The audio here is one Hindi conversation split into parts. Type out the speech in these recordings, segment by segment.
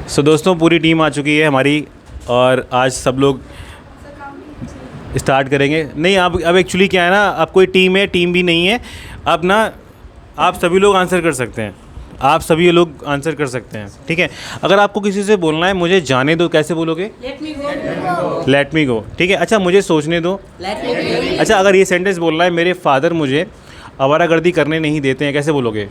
सो दोस्तों पूरी टीम आ चुकी है हमारी और आज सब लोग स्टार्ट करेंगे। नहीं अब एक्चुअली क्या है ना, अब कोई टीम है टीम भी नहीं है। अब ना आप सभी लोग आंसर कर सकते हैं, आप सभी लोग आंसर कर सकते हैं, ठीक है। अगर आपको किसी से बोलना है मुझे जाने दो, कैसे बोलोगे? लेट मी गो, ठीक है। अच्छा मुझे सोचने दो। अच्छा अगर ये सेंटेंस बोलना है मेरे फादर मुझे आवारागर्दी करने नहीं देते हैं, कैसे बोलोगे?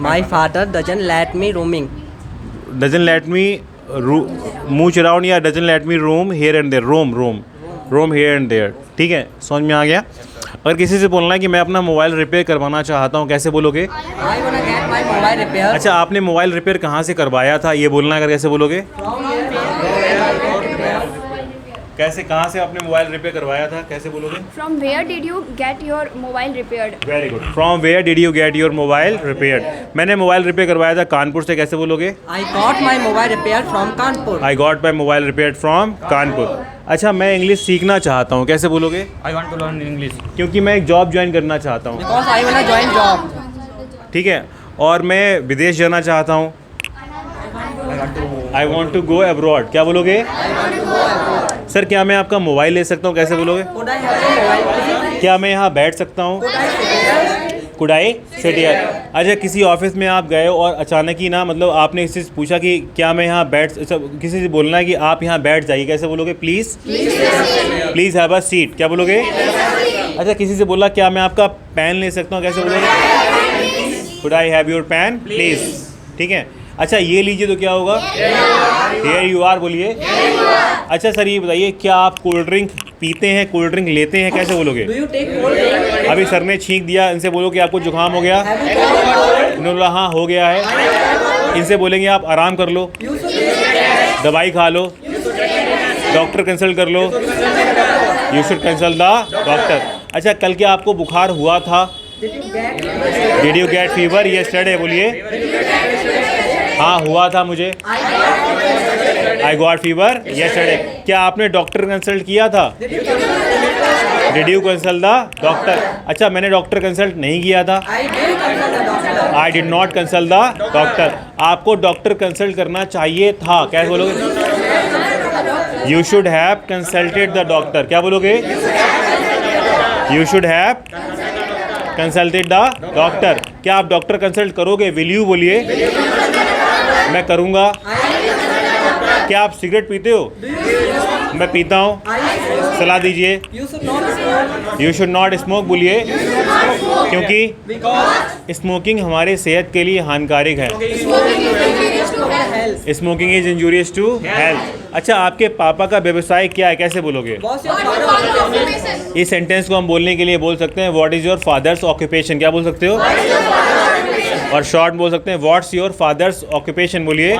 My father doesn't let me roaming. Doesn't let me mooch around या doesn't let me roam here and there. roam here and there, ठीक है। समझ में आ गया। अगर किसी से बोलना है कि मैं अपना मोबाइल रिपेयर करवाना चाहता हूँ, कैसे बोलोगे? I wanna get my mobile repaired. अच्छा आपने मोबाइल रिपेयर कहाँ से करवाया था, ये बोलना है। अगर कैसे बोलोगे? कैसे, कहाँ से आपने मोबाइल रिपेयर करवाया था, कैसे बोलोगे? From where did you get your mobile repaired? Very good. From where did you get your mobile repaired? मैंने मोबाइल रिपेयर करवाया था कानपुर से, कैसे बोलोगे? I got my mobile repaired from Kanpur. I got my mobile repaired from Kanpur. अच्छा मैं इंग्लिश सीखना चाहता हूँ, कैसे बोलोगे? I want to learn English क्योंकि मैं एक जॉब ज्वाइन करना चाहता हूँ, Because I wanna join job. ठीक है। और मैं विदेश जाना चाहता हूँ, I want to go abroad, क्या बोलोगे? सर क्या मैं आपका मोबाइल ले सकता हूँ, कैसे बोलोगे? Could I have your mobile please? क्या मैं यहाँ बैठ सकता हूँ? Could I sit here? अच्छा किसी ऑफिस में आप गए और अचानक ही ना, मतलब आपने किसी से पूछा कि क्या मैं यहाँ बैठ, किसी से बोलना है कि आप यहाँ बैठ जाइए, कैसे बोलोगे? प्लीज़ हैव अ सीट, क्या बोलोगे? अच्छा किसी से बोला क्या मैं आपका पेन ले सकता हूँ, कैसे बोलोगे? Could I have your pen please, ठीक है। अच्छा ये लीजिए तो क्या होगा? हियर यू आर बोलिए। अच्छा सर ये बताइए क्या आप कोल्ड ड्रिंक पीते हैं, कोल्ड ड्रिंक लेते हैं, कैसे बोलोगे? Do you take cold drink? अभी सर ने छींक दिया, इनसे बोलो कि आपको जुकाम हो गया। Have you cold? इन्होंने बोला हाँ हो गया है। इनसे बोलेंगे आप आराम कर लो, You should take दवाई खा लो, डॉक्टर कंसल्ट कर लो, you should consult the doctor. अच्छा कल क्या आपको बुखार हुआ था? Did you get fever yesterday बोलिए। हाँ हुआ था मुझे, आई गॉट फीवर यस्टरडे। क्या आपने डॉक्टर कंसल्ट किया था? Did you consult the doctor? अच्छा मैंने डॉक्टर कंसल्ट नहीं किया था, I did consult the doctor. I did not consult the doctor. आपको डॉक्टर कंसल्ट करना चाहिए था, क्या बोलोगे? You should have consulted the doctor, क्या बोलोगे? You should have consulted the doctor. क्या आप डॉक्टर कंसल्ट करोगे? विल यू बोलिए। मैं करूँगा। क्या आप सिगरेट पीते हो? मैं पीता हूँ, सलाह दीजिए। You should not smoke. You should not smoke बोलिए, क्योंकि Because स्मोकिंग हमारे सेहत के लिए हानिकारक है। smoking is injurious to our health. Smoking is injurious to health. अच्छा आपके पापा का व्यवसाय क्या है, कैसे बोलोगे? What's your father's occupation? इस सेंटेंस को हम बोलने के लिए बोल सकते हैं what is your fathers occupation, क्या बोल सकते हो? और शॉर्ट बोल सकते हैं व्हाट्स योर फादर्स ऑक्यूपेशन बोलिए।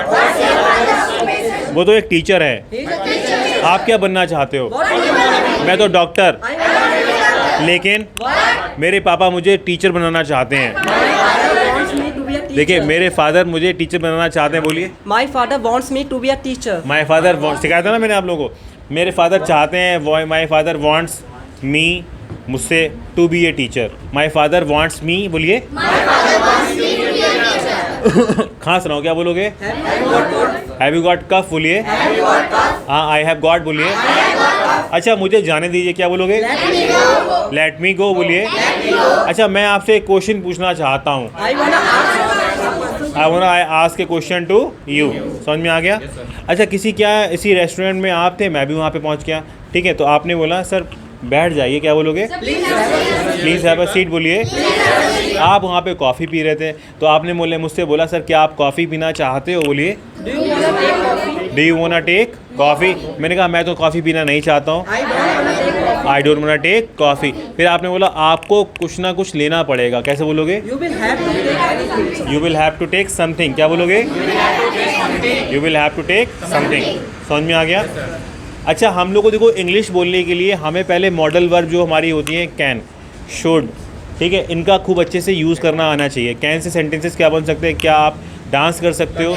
वो तो एक टीचर है, He is a teacher. आप क्या बनना चाहते हो? What do you want? मैं तो doctor, I want to be a doctor. लेकिन What? मेरे पापा मुझे टीचर बनाना चाहते हैं। My father wants me to be a teacher. देखिए मेरे फादर मुझे टीचर बनाना चाहते हैं, बोलिए। My father wants me to be a teacher. My father सिखाया था ना मैंने आप लोगों को। मेरे फादर चाहते हैं, माई फादर वॉन्ट्स मी, मुझसे to be a teacher. My father wants me बोलिए। खांस रहा हूँ, क्या बोलोगे? हैव यू गॉट कफ बोलिए। हाँ आई हैव गॉट बोलिए। अच्छा मुझे जाने दीजिए, क्या बोलोगे? लेट मी गो बोलिए। अच्छा मैं आपसे एक क्वेश्चन पूछना चाहता हूँ, I wanna ask. I ask a question to you. समझ में आ गया? अच्छा इसी रेस्टोरेंट में आप थे, मैं भी वहाँ पे पहुँच गया, ठीक है। तो आपने बोला सर बैठ जाइए, क्या बोलोगे? प्लीज़ हैव अ सीट बोलिए। आप वहाँ पे कॉफ़ी पी रहे थे, तो आपने मुझसे बोला सर क्या आप कॉफ़ी पीना चाहते हो बोलिए। Do you wanna take coffee? Do you want to take coffee? मैंने कहा मैं तो कॉफ़ी पीना नहीं चाहता हूँ, I don't wanna take coffee. I don't want to take coffee. फिर आपने बोला आपको कुछ ना कुछ लेना पड़ेगा, कैसे बोलोगे? You will have to take anything. You will have to take something, क्या बोलोगे? You will have to take something. समझ में आ गया? अच्छा हम लोग को देखो इंग्लिश बोलने के लिए हमें पहले मॉडल वर्ब जो हमारी होती हैं कैन, शुड, ठीक है, इनका खूब अच्छे से यूज़ करना आना चाहिए। कैन से सेंटेंसेस क्या बन सकते हैं? क्या आप डांस कर सकते हो?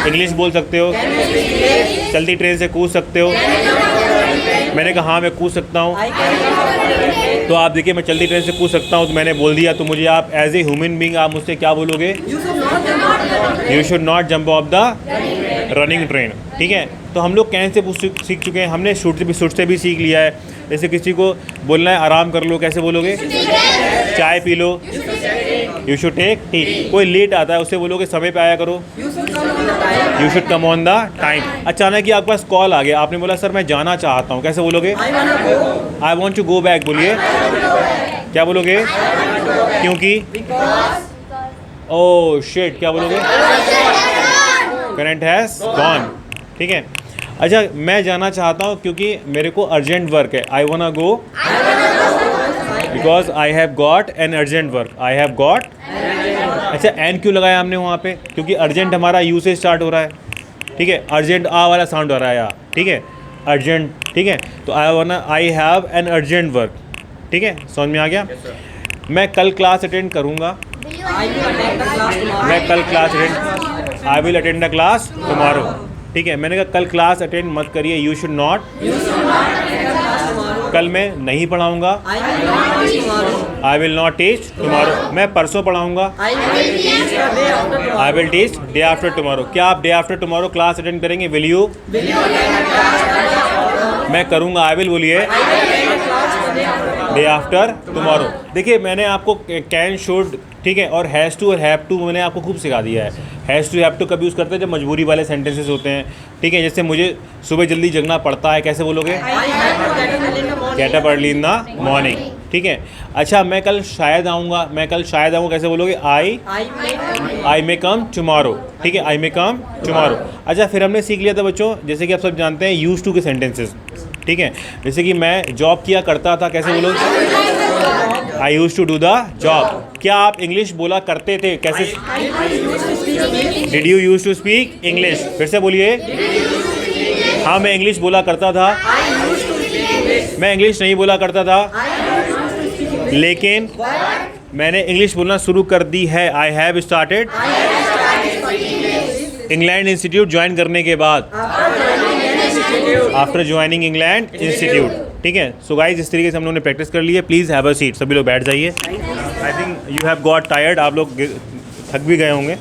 इंग्लिश बोल सकते हो? चलती ट्रेन से कूद सकते हो? मैंने कहा हाँ मैं कूद सकता हूँ। I can तो आप देखिए मैं चलती ट्रेन से पूछ सकता हूँ, तो मैंने बोल दिया, तो मुझे आप एज ए ह्यूमन बींग आप मुझसे क्या बोलोगे? You should not jump of the running train. ठीक है, तो हम लोग कैन से सीख चुके हैं, हमने शुड से भी सीख लिया है। जैसे किसी को बोलना है आराम कर लो, कैसे बोलोगे? चाय पी लो, यू शुड टेक टी। कोई लेट आता है उससे बोलोगे समय पे आया करो, you should come on the time. अचानक ही आपके पास कॉल आ गया, आपने बोला सर मैं जाना चाहता हूँ, कैसे बोलोगे? I want to go back. बोलिए, क्या बोलोगे? क्योंकि ओह शिट, क्या बोलोगे? Current has gone. ठीक है, अच्छा मैं जाना चाहता हूँ क्योंकि मेरे को अर्जेंट वर्क है। I want go because I have got an urgent work. I have got, अच्छा एन क्यों लगाया हमने वहाँ पे? क्योंकि अर्जेंट हमारा यू से स्टार्ट हो रहा है। ठीक है, अर्जेंट आ वाला साउंड हो रहा है यहाँ। ठीक है, अर्जेंट। ठीक है, तो I have an urgent work. ठीक है, समझ में आ गया? मैं कल क्लास अटेंड करूँगा, मैं कल class attend, I will attend the class tomorrow. ठीक है, मैंने कहा कल क्लास अटेंड मत करिए, यू शुड नॉट। कल मैं नहीं पढ़ाऊँगा, I will not teach tomorrow. मैं परसों पढ़ाऊँगा, I will teach day after tomorrow. क्या आप day after tomorrow class attend करेंगे? Will you? मैं करूँगा, आई विल बोलिए, डे आफ्टर टुमारो। देखिए मैंने आपको कैन, शुड, ठीक है, और हैज़ टू और हैव टू मैंने आपको खूब सिखा दिया है। हैज़ टू हैव टू कब यूज़ करते हैं? जब मजबूरी वाले सेंटेंसेस होते हैं। ठीक है, जैसे मुझे सुबह जल्दी जगना पड़ता है, कैसे बोलोगे? Get up early in the morning. ठीक है, अच्छा मैं कल शायद आऊँगा, मैं कल शायद आऊँगा, कैसे बोलोगे? आई मे कम टुमारो। ठीक है, आई मे कम टुमारो। अच्छा फिर हमने सीख लिया था बच्चों, जैसे कि आप सब जानते हैं यूज़ टू के सेंटेंसेस। ठीक है, जैसे कि मैं जॉब किया करता था, कैसे बोलोगे? I use to do the job. क्या आप इंग्लिश बोला करते थे? कैसे? Did you use to speak English? फिर से बोलिए। हाँ मैं इंग्लिश बोला करता था, मैं इंग्लिश नहीं बोला करता था, लेकिन मैंने इंग्लिश बोलना शुरू कर दी है। I have started England institute join करने के बाद, आफ्टर ज्वाइनिंग इंग्लैंड इंस्टीट्यूट। ठीक है, सो गाइज इस तरीके से हम लोगों ने प्रैक्टिस कर ली है। प्लीज़ हैव अ सीट, सभी लोग बैठ जाइए। I think you have got tired, आप लोग थक भी गए होंगे।